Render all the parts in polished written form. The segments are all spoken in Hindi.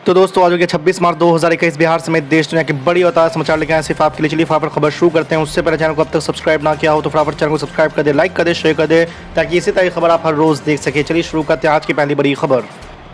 तो दोस्तों आज हो गया 26 मार्च 2021 बिहार समेत देश दुनिया की बड़ी और ताज़ा समाचार लेके आए सिर्फ आपके लिए। चलिए फटाफट खबर शुरू करते हैं। उससे पहले चैनल को अब तक सब्सक्राइब ना किया हो तो फटाफट चैनल को सब्सक्राइब कर दे, लाइक कर दे, शेयर कर दे, ताकि इसी तरह की खबर आप हर रोज देख सके। चलिए शुरू करते हैं आज की पहली बड़ी खबर।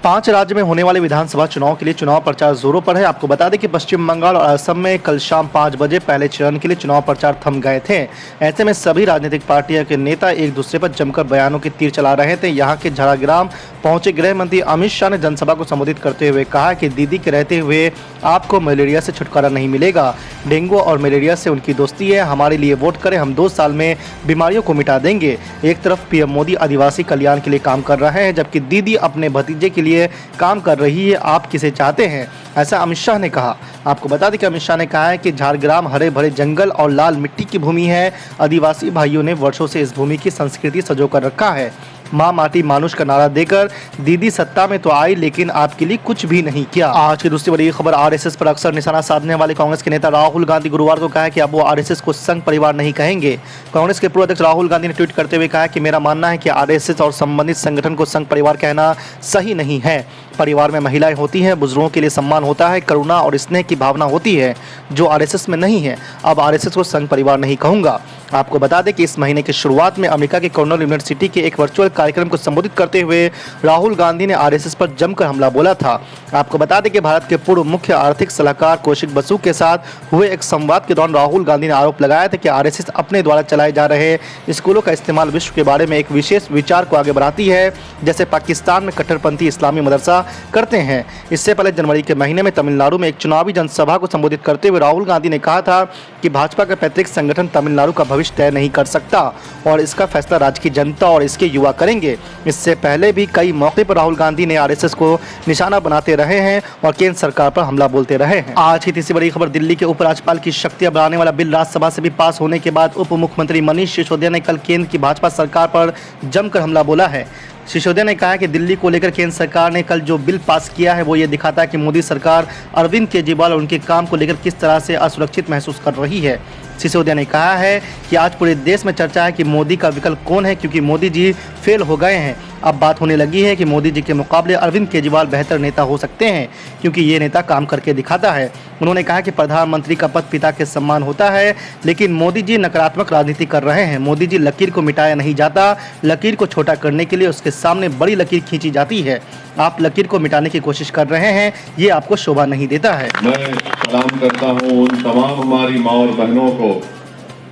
5 राज्य में होने वाले विधानसभा चुनाव के लिए चुनाव प्रचार जोरों पर है। आपको बता दें कि पश्चिम बंगाल और असम में कल शाम 5 बजे पहले चरण के लिए चुनाव प्रचार थम गए थे। ऐसे में सभी राजनीतिक पार्टियों के नेता एक दूसरे पर जमकर बयानों के तीर चला रहे थे। यहाँ के झाड़ग्राम पहुंचे गृह मंत्री अमित शाह ने जनसभा को संबोधित करते हुए कहा कि दीदी के रहते हुए आपको मलेरिया से छुटकारा नहीं मिलेगा। डेंगू और मलेरिया से उनकी दोस्ती है। हमारे लिए वोट करें, हम 2 साल में बीमारियों को मिटा देंगे। एक तरफ पीएम मोदी आदिवासी कल्याण के लिए काम कर रहे हैं, जबकि दीदी अपने भतीजे के लिए काम कर रही है। आप किसे चाहते हैं, ऐसा अमित शाह ने कहा। आपको बता दें कि अमित शाह ने कहा है कि झाड़ग्राम हरे भरे जंगल और लाल मिट्टी की भूमि है। आदिवासी भाइयों ने वर्षों से इस भूमि की संस्कृति संजोकर रखा है। माँ माटी मानुष का नारा देकर दीदी सत्ता में तो आई, लेकिन आपके लिए कुछ भी नहीं किया। आज की दूसरी बड़ी खबर, आरएसएस पर अक्सर निशाना साधने वाले कांग्रेस के नेता राहुल गांधी गुरुवार को कहा कि अब वो आरएसएस को संघ परिवार नहीं कहेंगे। कांग्रेस के पूर्व अध्यक्ष राहुल गांधी ने ट्वीट करते हुए कहा कि मेरा मानना है कि आरएसएस और संबंधित संगठन को संघ परिवार कहना सही नहीं है। परिवार में महिलाएं होती हैं, बुजुर्गों के लिए सम्मान होता है, करुणा और स्नेह की भावना होती है, जो आरएसएस में नहीं है। अब आरएसएस को संघ परिवार नहीं कहूंगा। आपको बता दें कि इस महीने की शुरुआत में अमेरिका के कॉर्नेल यूनिवर्सिटी के एक वर्चुअल कार्यक्रम को संबोधित करते हुए राहुल गांधी ने आरएसएस पर जमकर हमला बोला था। आपको बता दें कि भारत के पूर्व मुख्य आर्थिक सलाहकार कौशिक बसु के साथ हुए एक संवाद के दौरान राहुल गांधी ने आरोप लगाया था कि आरएसएस अपने द्वारा चलाए जा रहे स्कूलों का इस्तेमाल विश्व के बारे में एक विशेष विचार को आगे बढ़ाती है, जैसे पाकिस्तान में कट्टरपंथी इस्लामी मदरसा करते हैं। इससे पहले जनवरी के महीने में तमिलनाडु में एक चुनावी जनसभा को संबोधित करते हुए राहुल गांधी ने कहा था कि भाजपा का पैतृक संगठन तमिलनाडु का भविष्य तय नहीं कर सकता और इसका फैसला राज्य की जनता और इसके युवा करेंगे। इससे पहले भी कई मौके पर राहुल गांधी ने आरएसएस को निशाना बनाते रहे हैं और केंद्र सरकार पर हमला बोलते रहे हैं। आज की तीसरी बड़ी खबर, दिल्ली के उपराज्यपाल की शक्तियां बढ़ाने वाला बिल राज्यसभा से भी पास होने के बाद उप मुख्यमंत्री मनीष सिसोदिया ने कल केंद्र की भाजपा सरकार पर जमकर हमला बोला है। सिसोदिया ने कहा कि दिल्ली को लेकर केंद्र सरकार ने कल जो बिल पास किया है वो ये दिखाता है कि मोदी सरकार अरविंद केजरीवाल और उनके काम को लेकर किस तरह से असुरक्षित महसूस कर रही है। सिसोदिया ने कहा है कि आज पूरे देश में चर्चा है कि मोदी का विकल्प कौन है, क्योंकि मोदी जी फेल हो गए हैं। अब बात होने लगी है कि मोदी जी के मुकाबले अरविंद केजरीवाल बेहतर नेता हो सकते हैं, क्योंकि ये नेता काम करके दिखाता है। उन्होंने कहा कि प्रधानमंत्री का पद पिता के सम्मान होता है, लेकिन मोदी जी नकारात्मक राजनीति कर रहे हैं। मोदी जी लकीर को मिटाया नहीं जाता, लकीर को छोटा करने के लिए उसके सामने बड़ी लकीर खींची जाती है। आप लकीर को मिटाने की कोशिश कर रहे हैं, ये आपको शोभा नहीं देता है। मैं सलाम करता हूं उन तमाम हमारी माँ और बहनों को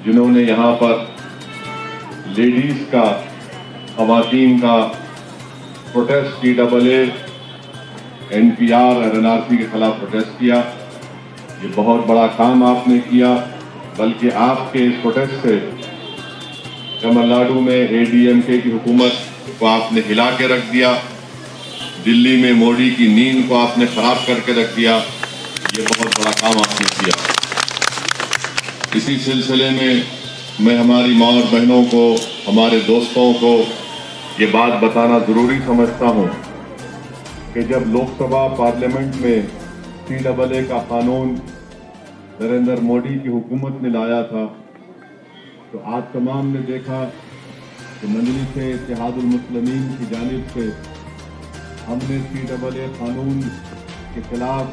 जिन्होंने यहाँ पर लेडीज का, खवातीन का प्रोटेस्ट CAA NPR और NRC के खिलाफ प्रोटेस्ट किया। ये बहुत बड़ा काम आपने किया, बल्कि आपके इस प्रोटेस्ट से तमिलनाडु में ADMK की हुकूमत को आपने हिला के रख दिया, दिल्ली में मोदी की नींद को आपने खराब करके रख दिया। ये बहुत बड़ा काम आपने किया। इसी सिलसिले में मैं हमारी माँ और बहनों को, हमारे दोस्तों को ये बात बताना ज़रूरी समझता हूँ कि जब लोकसभा पार्लियामेंट में CAA का कानून नरेंद्र मोदी की हुकूमत ने लाया था, तो आप तमाम ने देखा कि मजलिस इत्तेहादुल मुस्लिमीन की जानिब से हमने CAA कानून के खिलाफ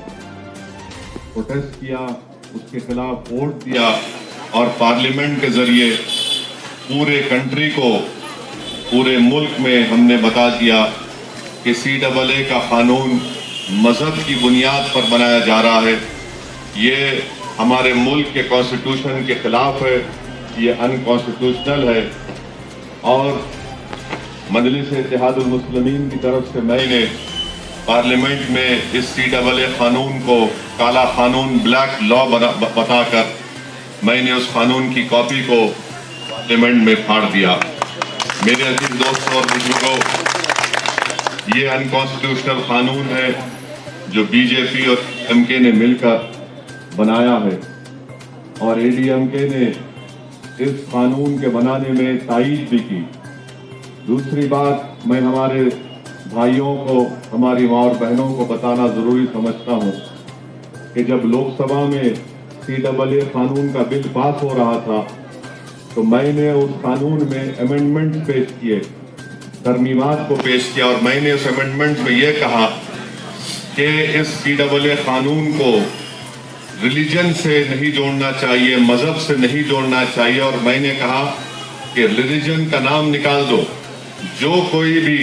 प्रोटेस्ट किया, उसके खिलाफ वोट दिया और पार्लियामेंट के जरिए पूरे कंट्री को, पूरे मुल्क में हमने बता दिया कि CAA का कानून मजहब की बुनियाद पर बनाया जा रहा है। ये हमारे मुल्क के कॉन्स्टिट्यूशन के खिलाफ है, ये अनकॉन्स्टिट्यूशनल है। और मजलिस इत्तेहादुल मुस्लिमीन की तरफ से मैंने पार्लियामेंट में इस CAA कानून को काला कानून, ब्लैक लॉ बताकर मैंने उस कानून की कॉपी को पार्लियामेंट में फाड़ दिया। मेरे अजीज दोस्तों और बुजुर्गों, ये अनकॉन्स्टिट्यूशनल कानून है जो BJP और ADMK ने मिलकर बनाया है, और ADMK ने इस कानून के बनाने में तायीद भी की। दूसरी बात, मैं हमारे भाइयों को, हमारी माँ और बहनों को बताना ज़रूरी समझता हूँ कि जब लोकसभा में CAA कानून का बिल पास हो रहा था तो मैंने उस कानून में अमेंडमेंट पेश किए, तरमीमात को पेश किया, और मैंने उस अमेंडमेंट में ये कहा कि इस PAA कानून को रिलीजन से नहीं जोड़ना चाहिए, मजहब से नहीं जोड़ना चाहिए। और मैंने कहा कि रिलीजन का नाम निकाल दो। जो कोई भी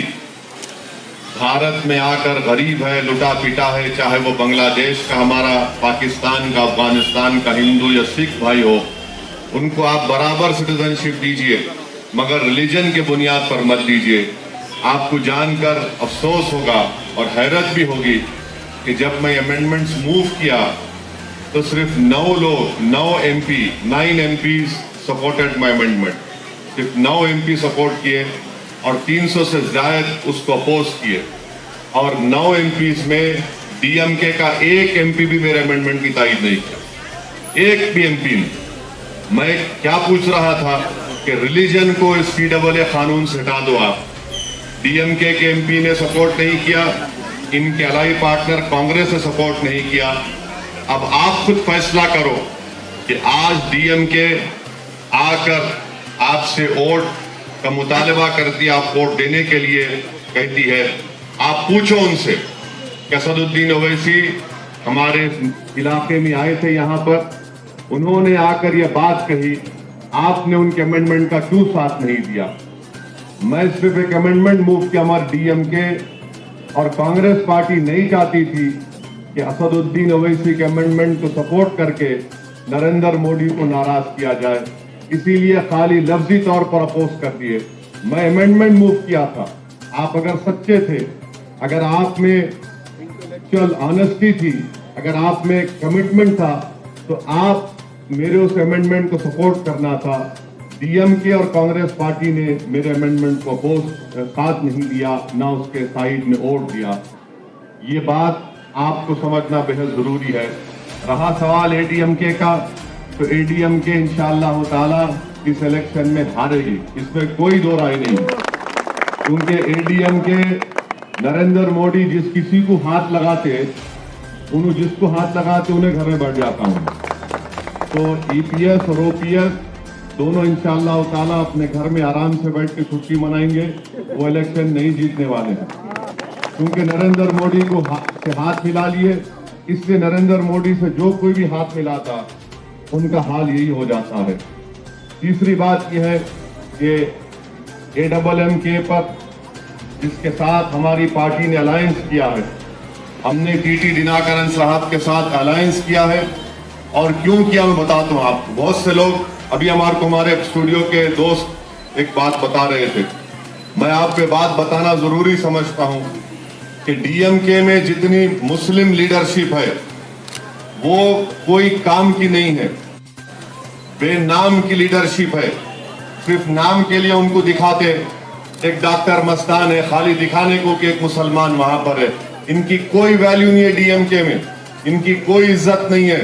भारत में आकर गरीब है, लुटा पिटा है, चाहे वो बांग्लादेश का, हमारा पाकिस्तान का, अफगानिस्तान का हिंदू या सिख भाई हो, उनको आप बराबर सिटीजनशिप दीजिए, मगर रिलीजन के बुनियाद पर मत दीजिए। आपको जानकर अफसोस होगा और हैरत भी होगी कि जब मैं अमेंडमेंट्स मूव किया तो सिर्फ 9 लोग, 9 MPs सपोर्टेड माई अमेंडमेंट। सिर्फ 9 MP सपोर्ट किए और 300 से ज्यादा उसको अपोज किए। और 9 MPs में DMK का एक MP भी मेरे अमेंडमेंट की तायद नहीं किया, एक भी MP नहीं। मैं क्या पूछ रहा था कि रिलीजन को इस PAA कानून से हटा दो आप। DMK के MP ने सपोर्ट नहीं किया, इनके अलाई पार्टनर कांग्रेस ने सपोर्ट नहीं किया। अब आप खुद फैसला करो कि आज DMK आकर आपसे वोट का मुतालबा करती है, आप वोट देने के लिए कहती है। आप पूछो उनसे कि असदुद्दीन ओवैसी हमारे इलाके में आए थे यहाँ पर, उन्होंने आकर यह बात कही, आपने उनके अमेंडमेंट का क्यों साथ नहीं दिया। मैं सिर्फ एक अमेंडमेंट मूव किया। हमारे DMK और कांग्रेस पार्टी नहीं चाहती थी कि असदुद्दीन ओवैसी के अमेंडमेंट को सपोर्ट करके नरेंद्र मोदी को नाराज किया जाए, इसीलिए खाली लफ्जी तौर पर अपोज कर दिए। मैं अमेंडमेंट मूव किया था। आप अगर सच्चे थे, अगर आप में इंटेलेक्चुअल ऑनेस्टी थी, अगर आप में कमिटमेंट था, तो आप मेरे उस अमेंडमेंट को सपोर्ट करना था। DMK और कांग्रेस पार्टी ने मेरे अमेंडमेंट को अपोज साथ नहीं दिया, ना उसके साइड में वोट दिया। ये बात आपको समझना बेहद जरूरी है। रहा सवाल ADMK का, तो ADMK इंशाअल्लाह ताला इस इलेक्शन में हारेगी, इसमें कोई दो राय नहीं। क्योंकि ADMK नरेंद्र मोदी जिस किसी को हाथ लगाते, जिसको हाथ लगाते उन्हें घर में बैठ जाता हूँ। तो EPS और OPS दोनों इंशाअल्लाह ताला अपने घर में आराम से बैठ के खुशी मनाएंगे। वो इलेक्शन नहीं जीतने वाले हैं, क्योंकि नरेंद्र मोदी को हाथ मिला लिए। इसलिए नरेंद्र मोदी से जो कोई भी हाथ मिलाता, उनका हाल यही हो जाता है। तीसरी बात यह है कि AMMK पर, जिसके साथ हमारी पार्टी ने अलायंस किया है, हमने TT दिनाकरन साहब के साथ अलायंस किया है। और क्यों किया मैं बताता हूँ आपको। बहुत से लोग अभी हमारे स्टूडियो के दोस्त एक बात बता रहे थे, मैं आप पे बात बताना जरूरी समझता हूं कि DMK में जितनी मुस्लिम लीडरशिप है वो कोई काम की नहीं है, बेनाम की लीडरशिप है। सिर्फ नाम के लिए उनको दिखाते, एक डॉक्टर मस्तान है खाली दिखाने को कि एक मुसलमान वहां पर है। इनकी कोई वैल्यू नहीं है DMK में, इनकी कोई इज्जत नहीं है।